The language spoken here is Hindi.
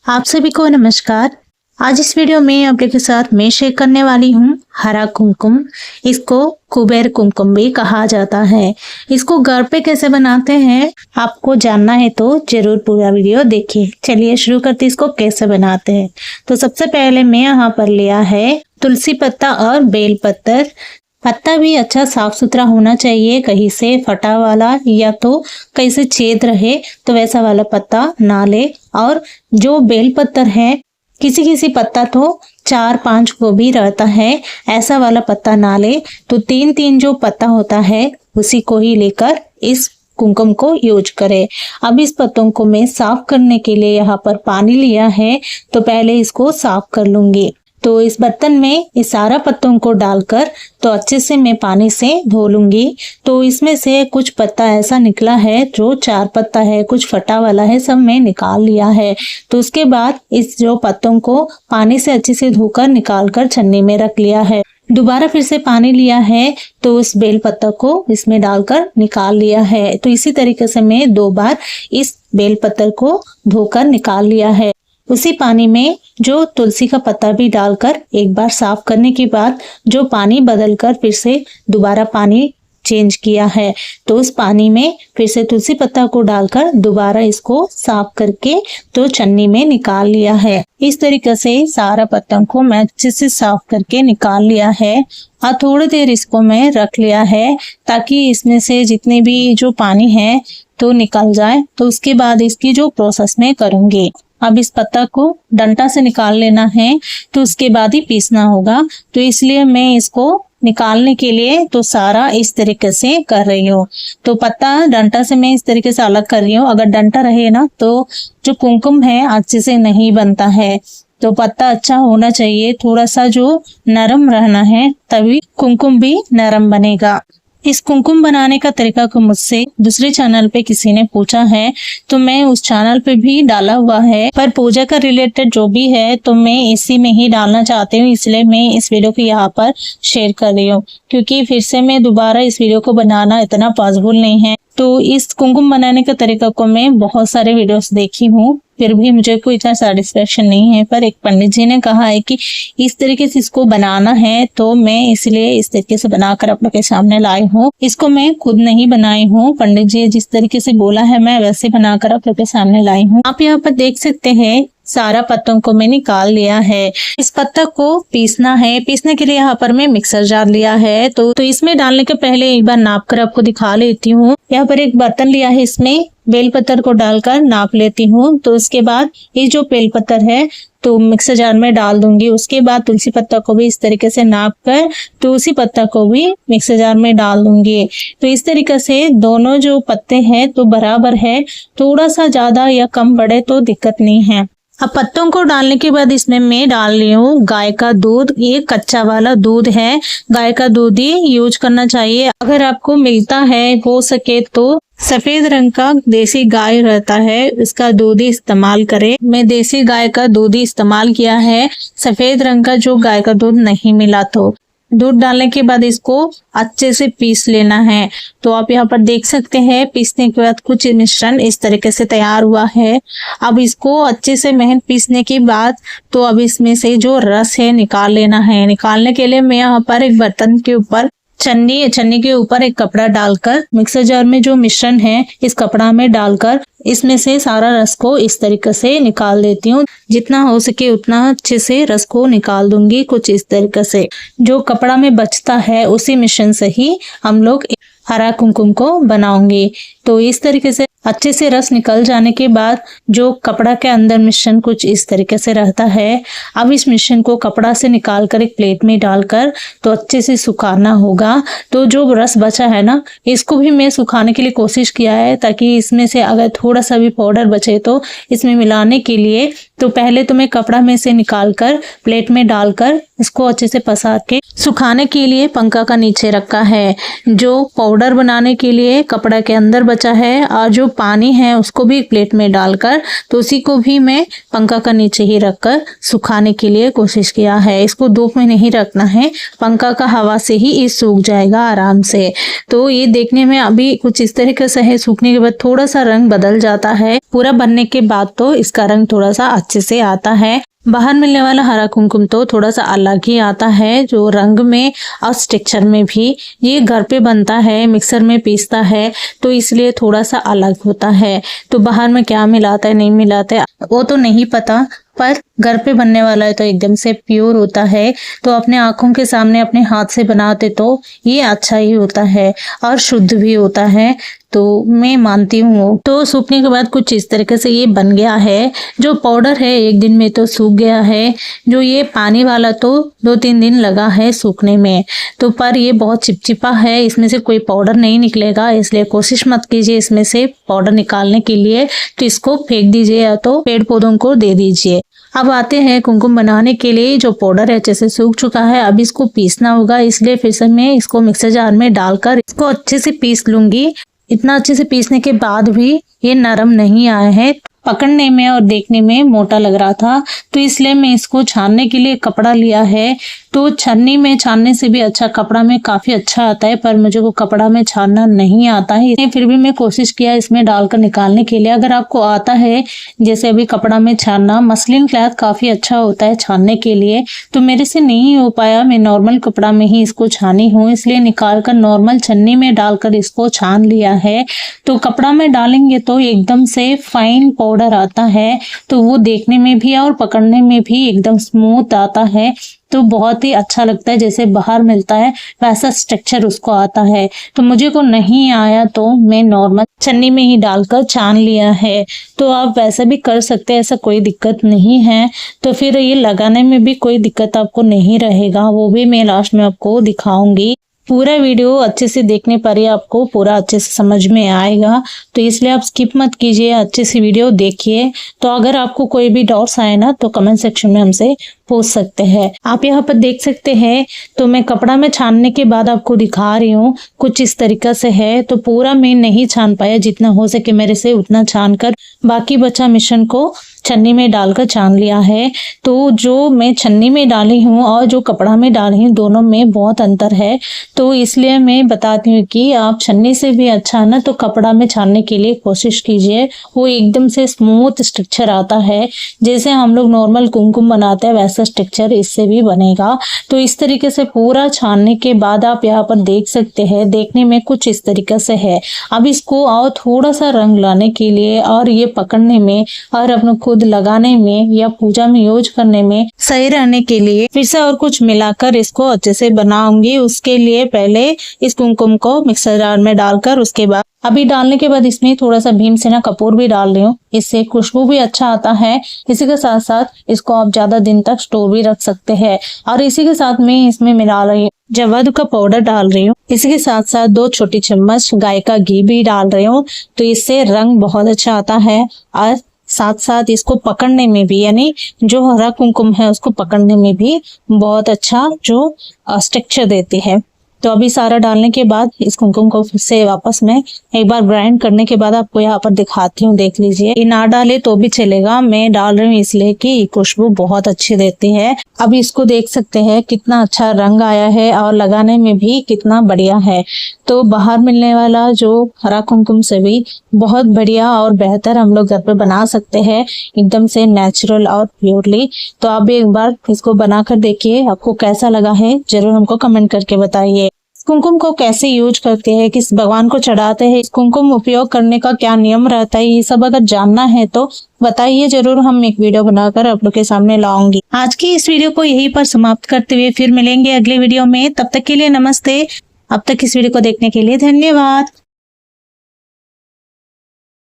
आप सभी को नमस्कार। आज इस वीडियो में आप लोगों के साथ मैं शेयर करने वाली हूँ हरा कुमकुम। इसको कुबेर कुमकुम भी कहा जाता है। इसको घर पे कैसे बनाते हैं आपको जानना है तो जरूर पूरा वीडियो देखिए। चलिए शुरू करते इसको कैसे बनाते हैं। तो सबसे पहले मैं यहाँ पर लिया है तुलसी पत्ता और बेल पत्तर। पत्ता भी अच्छा साफ सुथरा होना चाहिए, कहीं से फटा वाला या तो कहीं से छेद रहे तो वैसा वाला पत्ता ना ले। और जो बेल पत्तर है किसी किसी पत्ता तो 4-5 को भी रहता है, ऐसा वाला पत्ता ना ले। तो 3-3 जो पत्ता होता है उसी को ही लेकर इस कुमकुम को यूज करें। अब इस पत्तों को मैं साफ करने के लिए यहाँ पर पानी लिया है, तो पहले इसको साफ कर लूंगी। तो इस बर्तन में इस सारा पत्तों को डालकर तो अच्छे से मैं पानी से धो लूंगी। तो इसमें से कुछ पत्ता ऐसा निकला है जो 4 पत्ता है, कुछ फटा वाला है, सब मैं निकाल लिया है। तो उसके बाद इस जो पत्तों को पानी से अच्छे से धोकर निकाल कर छन्नी में रख लिया है। दोबारा फिर से पानी लिया है तो उस बेल पत्ता को इसमें डालकर निकाल लिया है। तो इसी तरीके से मैं 2 बार इस बेल पत्तर को धोकर निकाल लिया है। उसी पानी में जो तुलसी का पत्ता भी डालकर एक बार साफ करने के बाद जो पानी बदलकर फिर से दोबारा पानी चेंज किया है। तो उस पानी में फिर से तुलसी पत्ता को डालकर दोबारा इसको साफ करके तो छन्नी में निकाल लिया है। इस तरीके से सारा पत्तों को मैं अच्छे से साफ करके निकाल लिया है और थोड़ी देर इसको मैं रख लिया है ताकि इसमें से जितने भी जो पानी है तो निकल जाए। तो उसके बाद इसकी जो प्रोसेस में करूंगी। अब इस पत्ता को डंडा से निकाल लेना है तो उसके बाद ही पीसना होगा। तो इसलिए मैं इसको निकालने के लिए तो सारा इस तरीके से कर रही हूँ। तो पत्ता डंडा से मैं इस तरीके से अलग कर रही हूँ। अगर डंडा रहे ना तो जो कुमकुम है अच्छे से नहीं बनता है। तो पत्ता अच्छा होना चाहिए, थोड़ा सा जो नरम रहना है, तभी कुमकुम भी नरम बनेगा। इस कुमकुम बनाने का तरीका को मुझसे दूसरे चैनल पे किसी ने पूछा है, तो मैं उस चैनल पे भी डाला हुआ है, पर पूजा का रिलेटेड जो भी है तो मैं इसी में ही डालना चाहती हूँ, इसलिए मैं इस वीडियो को यहाँ पर शेयर कर रही हूँ। क्योंकि फिर से मैं दोबारा इस वीडियो को बनाना इतना पॉसिबल नहीं है। तो इस कुमकुम बनाने का तरीका को मैं बहुत सारे वीडियोस देखी हूँ, फिर भी मुझे कोई इतना सेटिस्फेक्शन नहीं है। पर एक पंडित जी ने कहा है कि इस तरीके से इसको बनाना है, तो मैं इसलिए इस तरीके से बनाकर आप लोग के सामने लाई हूँ। इसको मैं खुद नहीं बनाई हूँ, पंडित जी जिस तरीके से बोला है मैं वैसे बनाकर आप लोग के सामने लाई हूँ। आप यहाँ पर देख सकते हैं सारा पत्तों को मैं निकाल लिया है। इस पत्ता को पीसना है। पीसने के लिए यहाँ पर मैं मिक्सर जार लिया है। तो इसमें डालने के पहले एक बार नाप कर आपको दिखा लेती हूँ। यहाँ पर एक बर्तन लिया है, इसमें बेल पत्तर को डालकर नाप लेती हूँ। तो उसके बाद ये जो बेल पत्तर है तो मिक्सर जार में डाल दूंगी। उसके बाद तुलसी पत्ता को भी इस तरीके से नाप कर तुलसी पत्ता को भी मिक्सर जार में डाल दूंगी। तो इस तरीके से दोनों जो पत्ते हैं तो बराबर है, थोड़ा सा ज्यादा या कम बढ़े तो दिक्कत नहीं है। अब पत्तों को डालने के बाद इसमें मैं डाल रही हूँ गाय का दूध। ये कच्चा वाला दूध है, गाय का दूध ही यूज करना चाहिए। अगर आपको मिलता है हो सके तो सफेद रंग का देसी गाय रहता है, उसका दूध ही इस्तेमाल करें। मैं देसी गाय का दूध ही इस्तेमाल किया है, सफेद रंग का जो गाय का दूध नहीं मिला। तो दूध डालने के बाद इसको अच्छे से पीस लेना है। तो आप यहाँ पर देख सकते हैं पीसने के बाद कुछ मिश्रण इस तरीके से तैयार हुआ है। अब इसको अच्छे से मेहनत पीसने के बाद तो अब इसमें से जो रस है निकाल लेना है। निकालने के लिए मैं यहाँ पर एक बर्तन के ऊपर छन्नी के ऊपर एक कपड़ा डालकर मिक्सर जार में जो मिश्रण है इस कपड़ा में डालकर इसमें से सारा रस को इस तरीके से निकाल देती हूँ। जितना हो सके उतना अच्छे से रस को निकाल दूंगी। कुछ इस तरीके से जो कपड़ा में बचता है उसी मिश्रण से ही हम लोग हरा कुमकुम को बनाऊंगी। तो इस तरीके से अच्छे से रस निकल जाने के बाद जो कपड़ा के अंदर मिश्रण कुछ इस तरीके से रहता है। अब इस मिश्रण को कपड़ा से निकालकर एक प्लेट में डालकर तो अच्छे से सुखाना होगा। तो जो रस बचा है ना इसको भी मैं सुखाने के लिए कोशिश किया है, ताकि इसमें से अगर थोड़ा सा भी पाउडर बचे तो इसमें मिलाने के लिए। तो पहले तो मैं कपड़ा में से निकालकर प्लेट में डालकर इसको अच्छे से पसार के सुखाने के लिए पंखा का नीचे रखा है। जो पाउडर बनाने के लिए कपड़ा के अंदर बचा है और जो पानी है उसको भी एक प्लेट में डालकर तो उसी को भी मैं पंखा का नीचे ही रखकर सुखाने के लिए कोशिश किया है। इसको धूप में नहीं रखना है, पंखा का हवा से ही ये सूख जाएगा आराम से। तो ये देखने में अभी कुछ इस तरीके से है, सूखने के बाद थोड़ा सा रंग बदल जाता है। पूरा बनने के बाद तो इसका रंग थोड़ा सा अच्छे से आता है। बाहर मिलने वाला हरा कुमकुम तो थोड़ा सा अलग ही आता है, जो रंग में और टेक्सचर में भी। ये घर पे बनता है, मिक्सर में पीसता है, तो इसलिए थोड़ा सा अलग होता है। तो बाहर में क्या मिलाता है नहीं मिलाता है वो तो नहीं पता, पर घर पे बनने वाला है तो एकदम से प्योर होता है। तो अपने आंखों के सामने अपने हाथ से बनाते तो ये अच्छा ही होता है और शुद्ध भी होता है, तो मैं मानती हूँ। तो सूखने के बाद कुछ इस तरीके से ये बन गया है। जो पाउडर है एक दिन में तो सूख गया है, जो ये पानी वाला तो 2-3 दिन लगा है सूखने में। तो पर ये बहुत चिपचिपा है, इसमें से कोई पाउडर नहीं निकलेगा, इसलिए कोशिश मत कीजिए इसमें से पाउडर निकालने के लिए। तो इसको फेंक दीजिए या तो पेड़ पौधों को दे दीजिए। अब आते हैं कुमकुम बनाने के लिए। जो पाउडर है अच्छे से सूख चुका है, अब इसको पीसना होगा, इसलिए फिर से मैं इसको मिक्सर जार में डालकर इसको अच्छे से पीस लूंगी। इतना अच्छे से पीसने के बाद भी ये नरम नहीं आया है, पकड़ने में और देखने में मोटा लग रहा था, तो इसलिए मैं इसको छानने के लिए कपड़ा लिया है। तो छन्नी में छानने से भी अच्छा कपड़ा में काफी अच्छा आता है, पर मुझे को कपड़ा में छानना नहीं आता है, फिर भी मैं कोशिश किया इसमें डालकर निकालने के लिए। अगर आपको आता है जैसे अभी कपड़ा में छानना, मसलिन क्लॉथ काफी अच्छा होता है छानने के लिए, तो मेरे से नहीं हो पाया। मैं नॉर्मल कपड़ा में ही इसको छानी हूँ, इसलिए निकाल कर नॉर्मल छन्नी में डालकर इसको छान लिया है। तो कपड़ा में डालेंगे तो एकदम से फाइन पाउडर आता है, तो वो देखने में भी और पकड़ने में भी एकदम स्मूथ आता है, तो बहुत ही अच्छा लगता है। जैसे बाहर मिलता है वैसा स्ट्रक्चर उसको आता है। तो मुझे को नहीं आया तो मैं नॉर्मल छन्नी में ही डालकर छान लिया है। तो आप वैसा भी कर सकते हैं, ऐसा कोई दिक्कत नहीं है। तो फिर ये लगाने में भी कोई दिक्कत आपको नहीं रहेगा, वो भी मैं लास्ट में आपको दिखाऊंगी। पूरा वीडियो अच्छे से देखने पर ही आपको पूरा अच्छे से समझ में आएगा, तो इसलिए आप स्किप मत कीजिए, अच्छे से वीडियो देखिए। तो अगर आपको कोई भी डाउट्स आए ना तो कमेंट सेक्शन में हमसे पूछ सकते हैं। आप यहाँ पर देख सकते हैं, तो मैं कपड़ा में छानने के बाद आपको दिखा रही हूँ, कुछ इस तरीका से है। तो पूरा मैं नहीं छान पाया, जितना हो सके मेरे से उतना छान कर बाकी बचा मिश्रण को छन्नी में डालकर छान लिया है। तो जो मैं छन्नी में डाली हूँ और जो कपड़ा में डाली हूँ, दोनों में बहुत अंतर है। तो इसलिए मैं बताती हूँ कि आप छन्नी से भी अच्छा ना तो कपड़ा में छानने के लिए कोशिश कीजिए, वो एकदम से स्मूथ स्ट्रक्चर आता है। जैसे हम लोग नॉर्मल कुमकुम बनाते हैं वैसा स्ट्रक्चर इससे भी बनेगा। तो इस तरीके से पूरा छानने के बाद आप यहाँ पर देख सकते हैं, देखने में कुछ इस तरीके से है। अब इसको और थोड़ा सा रंग लाने के लिए और ये पकड़ने में और अपने खुद लगाने में या पूजा में यूज करने में सही रहने के लिए फिर से और कुछ मिलाकर इसको अच्छे से बनाऊंगी। उसके लिए पहले इस कुमकुम को मिक्सर जार में डालकर उसके बाद अभी डालने के बाद इसमें थोड़ा सा भीमसेना कपूर भी डाल रही हूँ, इससे खुशबू भी अच्छा आता है। इसी के साथ साथ इसको आप ज्यादा दिन तक स्टोर भी रख सकते हैं। और इसी के साथ मैं इसमें मिला रही हूँ जवाद का पाउडर डाल रही हूँ। इसी के साथ साथ 2 छोटी चम्मच गाय का घी भी डाल रही हूँ, तो इससे रंग बहुत अच्छा आता है। और साथ साथ इसको पकड़ने में भी, यानी जो हरा कुमकुम है उसको पकड़ने में भी बहुत अच्छा जो स्ट्रक्चर देती है। तो अभी सारा डालने के बाद इस कुमकुम को फिर से वापस मैं एक बार ग्राइंड करने के बाद आपको यहाँ पर दिखाती हूँ, देख लीजिए। ये ना डाले तो भी चलेगा, मैं डाल रही हूँ इसलिए कि खुशबू बहुत अच्छी देती है। अब इसको देख सकते हैं कितना अच्छा रंग आया है और लगाने में भी कितना बढ़िया है। तो बाहर मिलने वाला जो हरा कुमकुम से भी बहुत बढ़िया और बेहतर हम लोग घर पे बना सकते हैं, एकदम से नेचुरल और प्योरली। तो आप भी एक बार इसको बनाकर देखिए, आपको कैसा लगा है जरूर हमको कमेंट करके बताइए। कुमकुम को कैसे यूज करते हैं, किस भगवान को चढ़ाते हैं, इस कुमकुम उपयोग करने का क्या नियम रहता है, ये सब अगर जानना है तो बताइए जरूर, हम एक वीडियो बनाकर आप लोग के सामने लाऊंगी। आज की इस वीडियो को यहीं पर समाप्त करते हुए फिर मिलेंगे अगले वीडियो में। तब तक के लिए नमस्ते। अब तक इस वीडियो को देखने के लिए धन्यवाद।